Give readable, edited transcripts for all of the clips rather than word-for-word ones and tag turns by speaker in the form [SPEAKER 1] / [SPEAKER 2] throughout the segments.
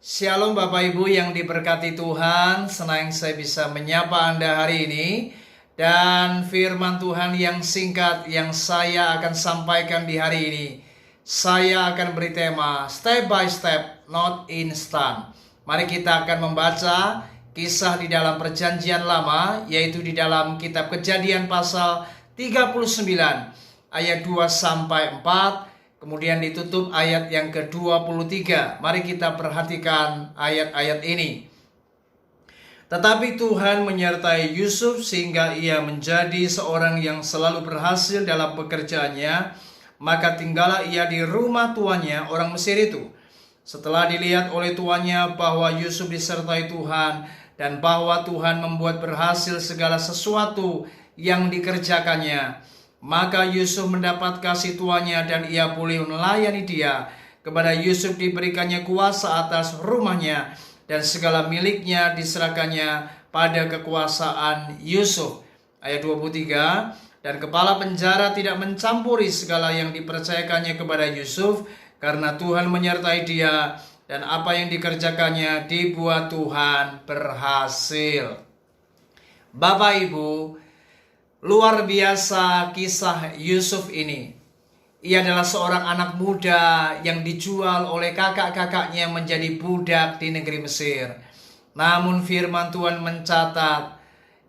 [SPEAKER 1] Shalom Bapak Ibu yang diberkati Tuhan, senang saya bisa menyapa Anda hari ini. Dan firman Tuhan yang singkat yang saya akan sampaikan di hari ini, saya akan beri tema Step by Step, Not Instant. Mari kita akan membaca kisah di dalam Perjanjian Lama, yaitu di dalam kitab Kejadian pasal 39 ayat 2 sampai 4. Kemudian ditutup ayat yang ke-23. Mari kita perhatikan ayat-ayat ini. Tetapi Tuhan menyertai Yusuf sehingga ia menjadi seorang yang selalu berhasil dalam pekerjaannya. Maka tinggallah ia di rumah tuannya, orang Mesir itu. Setelah dilihat oleh tuannya bahwa Yusuf disertai Tuhan dan bahwa Tuhan membuat berhasil segala sesuatu yang dikerjakannya, maka Yusuf mendapat kasih tuannya dan ia boleh melayani dia. Kepada Yusuf diberikannya kuasa atas rumahnya dan segala miliknya diserahkannya pada kekuasaan Yusuf. Ayat 23, dan kepala penjara tidak mencampuri segala yang dipercayakannya kepada Yusuf, karena Tuhan menyertai dia dan apa yang dikerjakannya dibuat Tuhan berhasil. Bapak Ibu, luar biasa kisah Yusuf ini. Ia adalah seorang anak muda yang dijual oleh kakak-kakaknya menjadi budak di negeri Mesir. Namun firman Tuhan mencatat,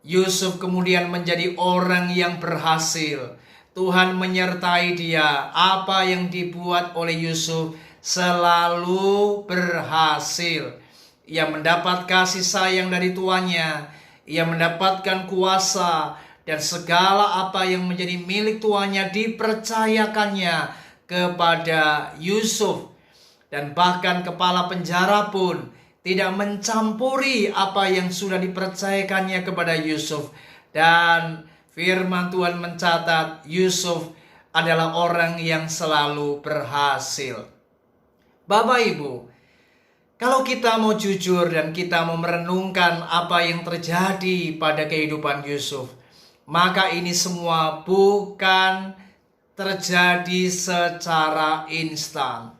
[SPEAKER 1] Yusuf kemudian menjadi orang yang berhasil. Tuhan menyertai dia. Apa yang dibuat oleh Yusuf selalu berhasil. Ia mendapat kasih sayang dari tuannya. Ia mendapatkan kuasa. Dan segala apa yang menjadi milik tuannya dipercayakannya kepada Yusuf. Dan bahkan kepala penjara pun tidak mencampuri apa yang sudah dipercayakannya kepada Yusuf. Dan firman Tuhan mencatat Yusuf adalah orang yang selalu berhasil. Bapak Ibu, kalau kita mau jujur dan kita mau merenungkan apa yang terjadi pada kehidupan Yusuf, maka ini semua bukan terjadi secara instan.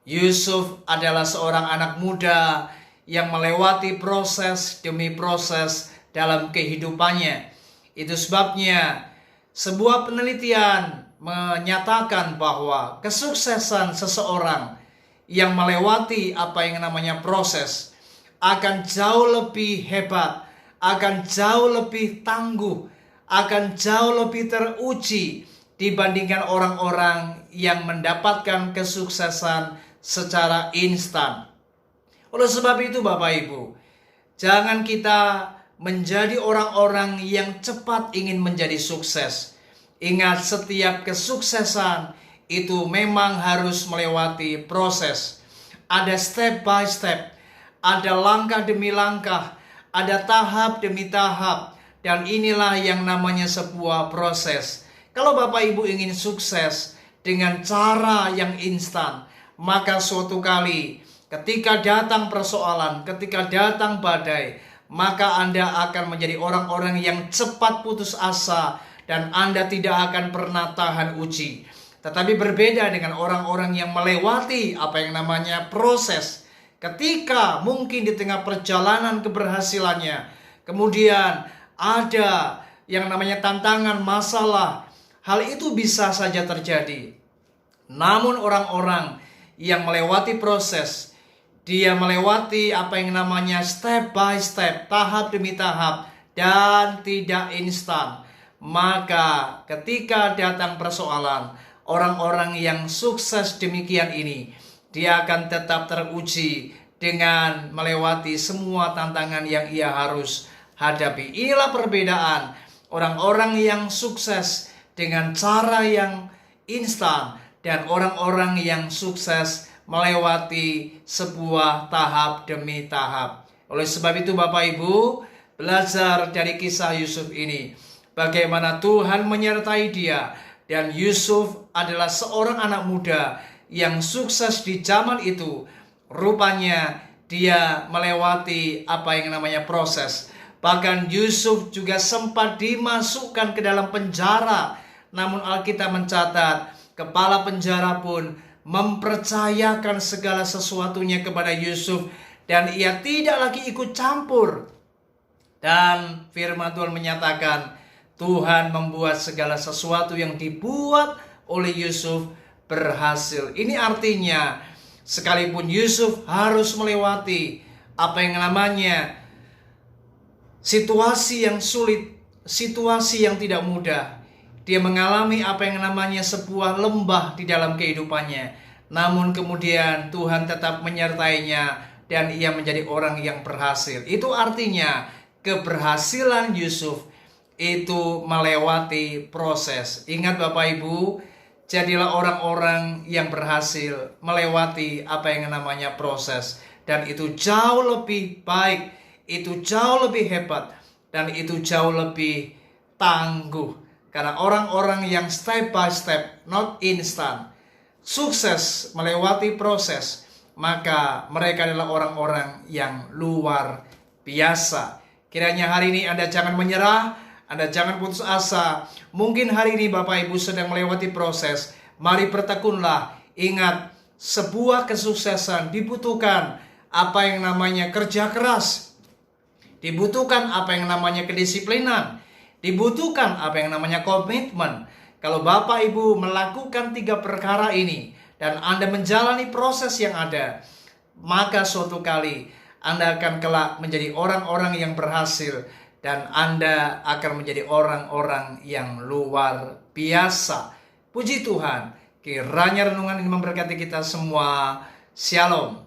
[SPEAKER 1] Yusuf adalah seorang anak muda yang melewati proses demi proses dalam kehidupannya. Itu sebabnya sebuah penelitian menyatakan bahwa kesuksesan seseorang yang melewati apa yang namanya proses akan jauh lebih hebat, akan jauh lebih tangguh, akan jauh lebih teruji dibandingkan orang-orang yang mendapatkan kesuksesan secara instan. Oleh sebab itu Bapak Ibu, jangan kita menjadi orang-orang yang cepat ingin menjadi sukses. Ingat, setiap kesuksesan itu memang harus melewati proses. Ada step by step, ada langkah demi langkah, ada tahap demi tahap. Dan inilah yang namanya sebuah proses. Kalau Bapak Ibu ingin sukses dengan cara yang instan, maka suatu kali ketika datang persoalan, ketika datang badai, maka Anda akan menjadi orang-orang yang cepat putus asa dan Anda tidak akan pernah tahan uji. Tetapi berbeda dengan orang-orang yang melewati apa yang namanya proses. Ketika mungkin di tengah perjalanan keberhasilannya, kemudian ada yang namanya tantangan, masalah, hal itu bisa saja terjadi. Namun orang-orang yang melewati proses, dia melewati apa yang namanya step by step, tahap demi tahap, dan tidak instan. Maka ketika datang persoalan, orang-orang yang sukses demikian ini, dia akan tetap teruji dengan melewati semua tantangan yang ia harus hadapi. Inilah perbedaan orang-orang yang sukses dengan cara yang instan dan orang-orang yang sukses melewati sebuah tahap demi tahap. Oleh sebab itu Bapak Ibu, belajar dari kisah Yusuf ini, bagaimana Tuhan menyertai dia. Dan Yusuf adalah seorang anak muda yang sukses di zaman itu. Rupanya dia melewati apa yang namanya proses. Bahkan Yusuf juga sempat dimasukkan ke dalam penjara. Namun Alkitab mencatat, kepala penjara pun mempercayakan segala sesuatunya kepada Yusuf dan ia tidak lagi ikut campur. Dan firman Tuhan menyatakan Tuhan membuat segala sesuatu yang dibuat oleh Yusuf berhasil. Ini artinya sekalipun Yusuf harus melewati apa yang namanya situasi yang sulit, situasi yang tidak mudah. Dia mengalami apa yang namanya sebuah lembah di dalam kehidupannya. Namun kemudian Tuhan tetap menyertainya dan ia menjadi orang yang berhasil. Itu artinya keberhasilan Yusuf itu melewati proses. Ingat Bapak Ibu, jadilah orang-orang yang berhasil melewati apa yang namanya proses. Dan itu jauh lebih baik, itu jauh lebih hebat, dan itu jauh lebih tangguh. Karena orang-orang yang step by step, not instant, sukses melewati proses, maka mereka adalah orang-orang yang luar biasa. Kiranya hari ini Anda jangan menyerah, Anda jangan putus asa. Mungkin hari ini Bapak Ibu sedang melewati proses. Mari bertekunlah. Ingat, sebuah kesuksesan dibutuhkan apa yang namanya kerja keras. Dibutuhkan apa yang namanya kedisiplinan. Dibutuhkan apa yang namanya komitmen. Kalau Bapak Ibu melakukan 3 perkara ini dan Anda menjalani proses yang ada, maka suatu kali Anda akan kelak menjadi orang-orang yang berhasil dan Anda akan menjadi orang-orang yang luar biasa. Puji Tuhan, kiranya renungan ini memberkati kita semua. Shalom.